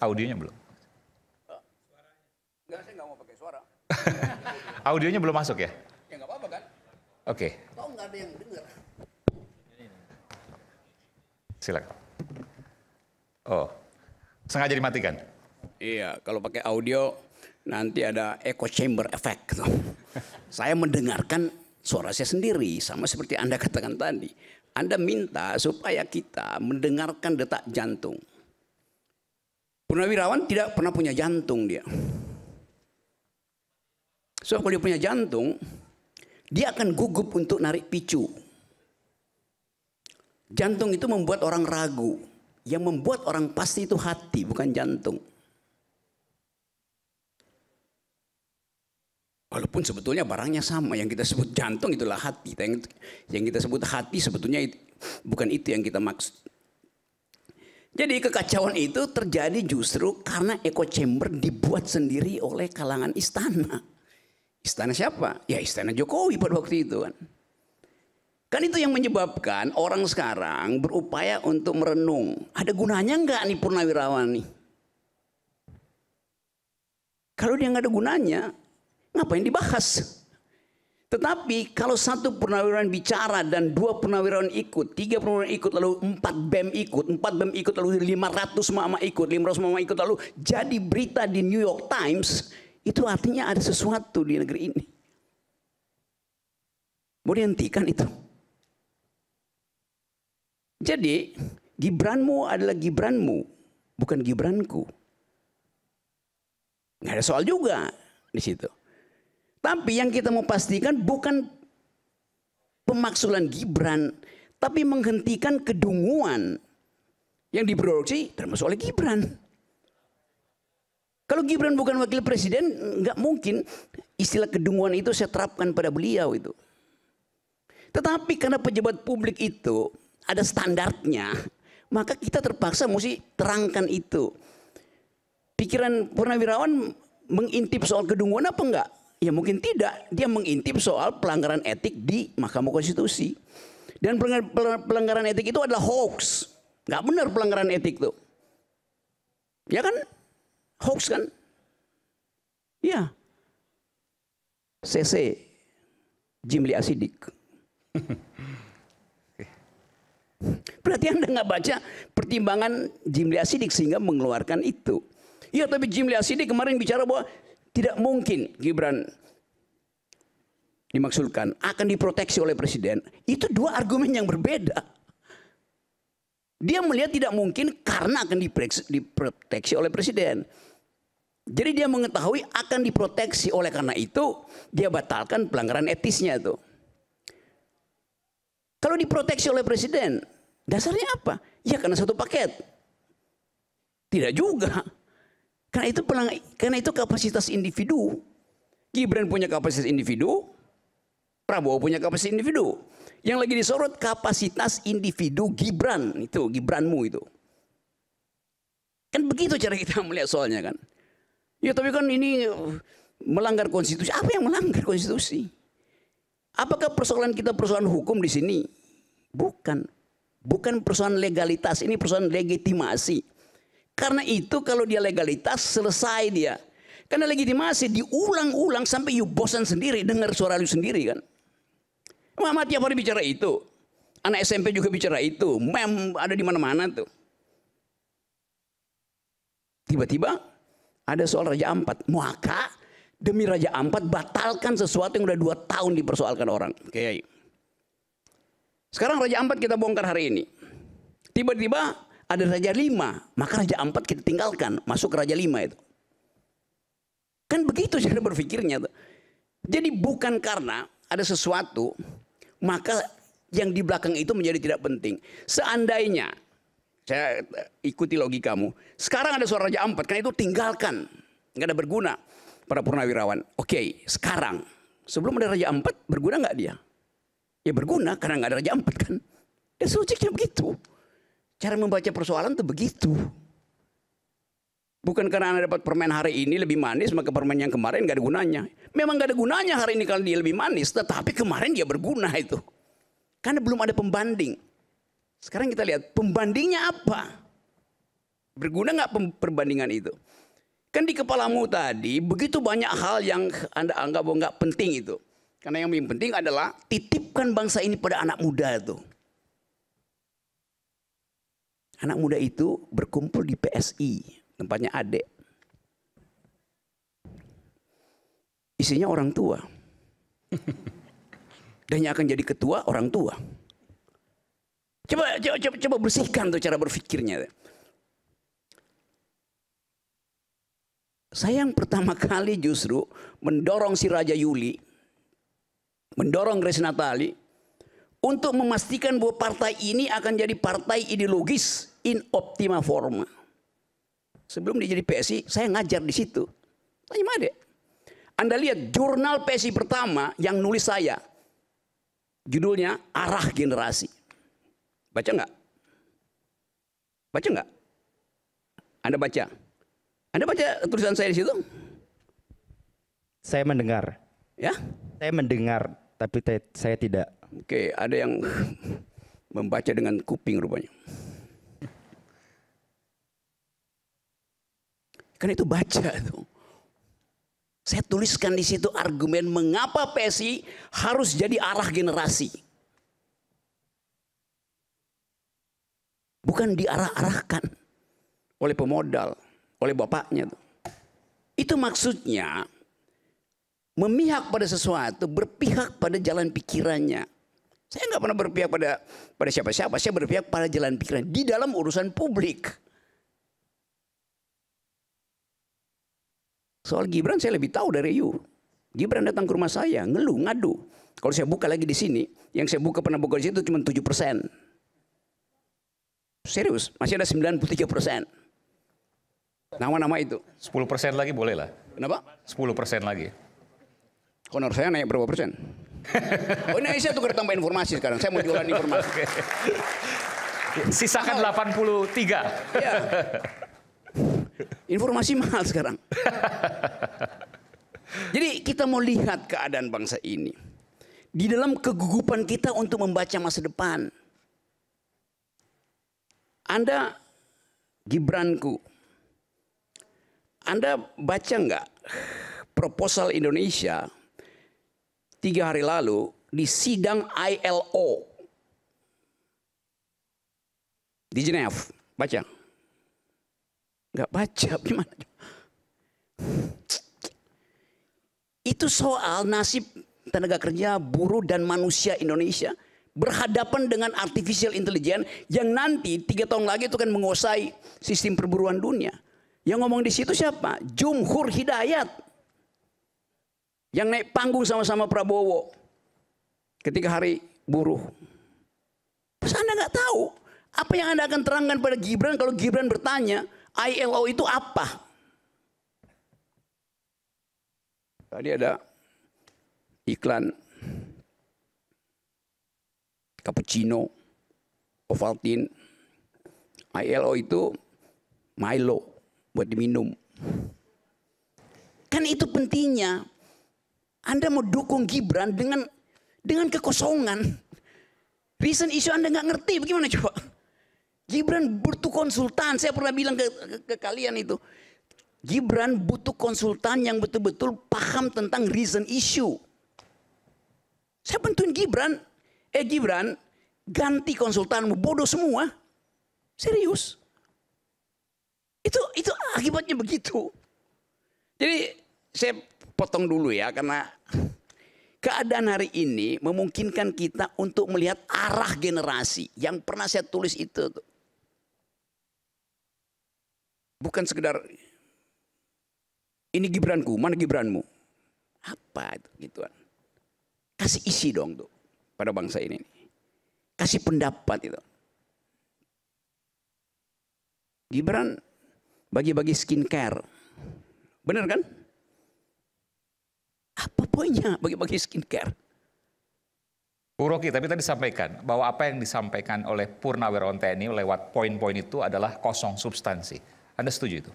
Audionya belum. Enggak, saya nggak mau pakai suara. Audionya belum masuk ya? Ya nggak apa-apa kan? Oke, Tahu nggak ada yang dengar? silakan. Oh, sengaja dimatikan? Iya, kalau pakai audio nanti ada echo chamber effect. Gitu. Saya mendengarkan suara saya sendiri, sama seperti Anda katakan tadi. Anda minta supaya kita mendengarkan detak jantung. Purnawirawan tidak pernah punya jantung dia. So kalau dia punya jantung, dia akan gugup untuk narik picu. Jantung itu membuat orang ragu. Yang membuat orang pasti itu hati, bukan jantung. Walaupun sebetulnya barangnya sama, yang kita sebut jantung itulah hati. Yang kita sebut hati sebetulnya bukan itu yang kita maksud. Jadi kekacauan itu terjadi justru karena echo chamber dibuat sendiri oleh kalangan istana. Istana siapa? Ya istana Jokowi pada waktu itu kan. Kan itu yang menyebabkan orang sekarang berupaya untuk merenung. Ada gunanya enggak nih purnawirawan nih? Kalau dia nggak ada gunanya, ngapain dibahas? Tetapi kalau satu purnawirawan bicara dan 2 purnawirawan ikut, 3 purnawirawan ikut, lalu 4 BEM ikut, 4 BEM ikut, lalu 500 mama ikut, 500 mama ikut, lalu jadi berita di New York Times, itu artinya ada sesuatu di negeri ini. Mau dihentikan itu. Jadi Gibranmu adalah Gibranmu, bukan Gibranku. Nggak ada soal juga di situ. Tapi yang kita mau pastikan bukan pemaksulan Gibran, tapi menghentikan kedunguan yang diproduksi termasuk oleh Gibran. Kalau Gibran bukan wakil presiden, nggak mungkin istilah kedunguan itu saya terapkan pada beliau itu. Tetapi karena pejabat publik itu ada standarnya, maka kita terpaksa mesti terangkan itu. Pikiran purnawirawan mengintip soal kedunguan apa enggak? Ya mungkin tidak. Dia mengintip soal pelanggaran etik di Mahkamah Konstitusi. Dan pelanggaran etik itu adalah hoax. Nggak benar pelanggaran etik itu. Ya kan? Hoax kan? Ya. CC. Jimli Asidik. Berarti Anda nggak baca pertimbangan Jimli Asidik sehingga mengeluarkan itu. Ya tapi Jimli Asidik kemarin bicara bahwa tidak mungkin Gibran dimaksudkan akan diproteksi oleh presiden. Itu 2 argumen yang berbeda. Dia melihat tidak mungkin karena akan diproteksi oleh presiden. Jadi dia mengetahui akan diproteksi, oleh karena itu dia batalkan pelanggaran etisnya itu. Kalau diproteksi oleh presiden, dasarnya apa? Ya karena satu paket. Tidak juga. Karena itu kapasitas individu. Gibran punya kapasitas individu, Prabowo punya kapasitas individu. Yang lagi disorot kapasitas individu Gibran, itu Gibranmu itu. Kan begitu cara kita melihat soalnya kan. Ya tapi kan ini melanggar konstitusi. Apa yang melanggar konstitusi? Apakah persoalan kita persoalan hukum di sini? Bukan. Bukan persoalan legalitas, ini persoalan legitimasi. Karena itu kalau dia legalitas selesai dia. Karena legitimasi diulang-ulang sampai you bosan sendiri dengar suara lu sendiri kan. Muhammad tiap hari bicara itu. Anak SMP juga bicara itu. Mem ada di mana-mana tuh. Tiba-tiba ada soal Raja Ampat. Maka demi Raja Ampat batalkan sesuatu yang udah 2 tahun dipersoalkan orang. Kiai. Sekarang Raja Ampat kita bongkar hari ini. Tiba-tiba ada Raja 5. Maka Raja Ampat kita tinggalkan. Masuk ke Raja 5 itu. Kan begitu cara berpikirnya. Jadi bukan karena ada sesuatu. Maka yang di belakang itu menjadi tidak penting. Seandainya. Saya ikuti logikamu. Sekarang ada suara Raja Ampat. Karena itu tinggalkan. Nggak ada berguna. Para purnawirawan. Oke, sekarang. Sebelum ada Raja Ampat, berguna nggak dia? Ya berguna karena nggak ada Raja Ampat kan. Dan logiknya begitu. Cara membaca persoalan itu begitu. Bukan karena Anda dapat permen hari ini lebih manis, maka permen yang kemarin nggak ada gunanya. Memang nggak ada gunanya hari ini kalau dia lebih manis, tetapi kemarin dia berguna itu. Karena belum ada pembanding. Sekarang kita lihat pembandingnya apa? Berguna nggak perbandingan itu? Kan di kepalamu tadi begitu banyak hal yang Anda anggap bahwa nggak penting itu. Karena yang paling penting adalah titipkan bangsa ini pada anak muda itu. Anak muda itu berkumpul di PSI, tempatnya Adek. Isinya orang tua. Dan yang akan jadi ketua orang tua. Coba bersihkan tuh cara berpikirnya. Saya yang pertama kali justru mendorong si Raja Yuli, mendorong Grace Natali untuk memastikan bahwa partai ini akan jadi partai ideologis in optima forma. Sebelum dia jadi PSI, saya ngajar di situ. Tanya Made. Anda lihat jurnal PSI pertama yang nulis saya. Judulnya Arah Generasi. Baca nggak? Baca nggak? Anda baca? Anda baca tulisan saya di situ? Saya mendengar. Ya? Saya mendengar, tapi saya tidak. Oke, ada yang membaca dengan kuping rupanya. Kan itu baca tuh. Saya tuliskan di situ argumen mengapa PSI harus jadi arah generasi. Bukan diarah-arahkan oleh pemodal, oleh bapaknya. Itu maksudnya memihak pada sesuatu, berpihak pada jalan pikirannya. Saya nggak pernah berpihak pada siapa-siapa, saya berpihak pada jalan pikiran di dalam urusan publik. Soal Gibran saya lebih tahu dari you. Gibran datang ke rumah saya, ngeluh, ngadu. Kalau saya buka lagi di sini, yang saya pernah buka di situ cuma 7%. Serius, masih ada 93%. Nama-nama itu. 10% lagi boleh lah. Kenapa? 10% lagi. Honor saya naik berapa persen? Oh ini saya tukar tambah informasi sekarang. Saya mau jualan informasi. Sisakan 83. Ya. Informasi mahal sekarang. Jadi kita mau lihat keadaan bangsa ini. Di dalam kegugupan kita untuk membaca masa depan. Anda Gibranku. Anda baca nggak proposal Indonesia 3 hari lalu di sidang ILO di Geneva? Baca? Nggak baca, gimana? Itu soal nasib tenaga kerja, buruh dan manusia Indonesia berhadapan dengan artificial intelligence yang nanti 3 tahun lagi itu akan menguasai sistem perburuan dunia. Yang ngomong di situ siapa? Jumhur Hidayat. Yang naik panggung sama-sama Prabowo ketika hari buruh. Terus Anda nggak tahu apa yang Anda akan terangkan pada Gibran kalau Gibran bertanya ILO itu apa? Tadi ada iklan cappuccino, Ovaltine. ILO itu Milo buat diminum. Kan itu pentingnya. Anda mau dukung Gibran dengan kekosongan. Reason issue Anda nggak ngerti, bagaimana coba? Gibran butuh konsultan. Saya pernah bilang ke kalian itu. Gibran butuh konsultan yang betul-betul paham tentang reason issue. Saya bantuin Gibran. Gibran, ganti konsultanmu, bodoh semua. Serius. Itu akibatnya begitu. Jadi saya potong dulu ya, karena keadaan hari ini memungkinkan kita untuk melihat arah generasi. Yang pernah saya tulis itu. Bukan sekedar ini Gibranku, mana Gibranmu? Apa itu gituan. Kasih isi dong tuh pada bangsa ini. Kasih pendapat itu. Gibran bagi-bagi skincare. Benar kan? Apa poinnya bagi-bagi skincare? Bu Rocky, tapi tadi disampaikan bahwa apa yang disampaikan oleh Purnawirawan TNI lewat poin-poin itu adalah kosong substansi. Anda setuju itu?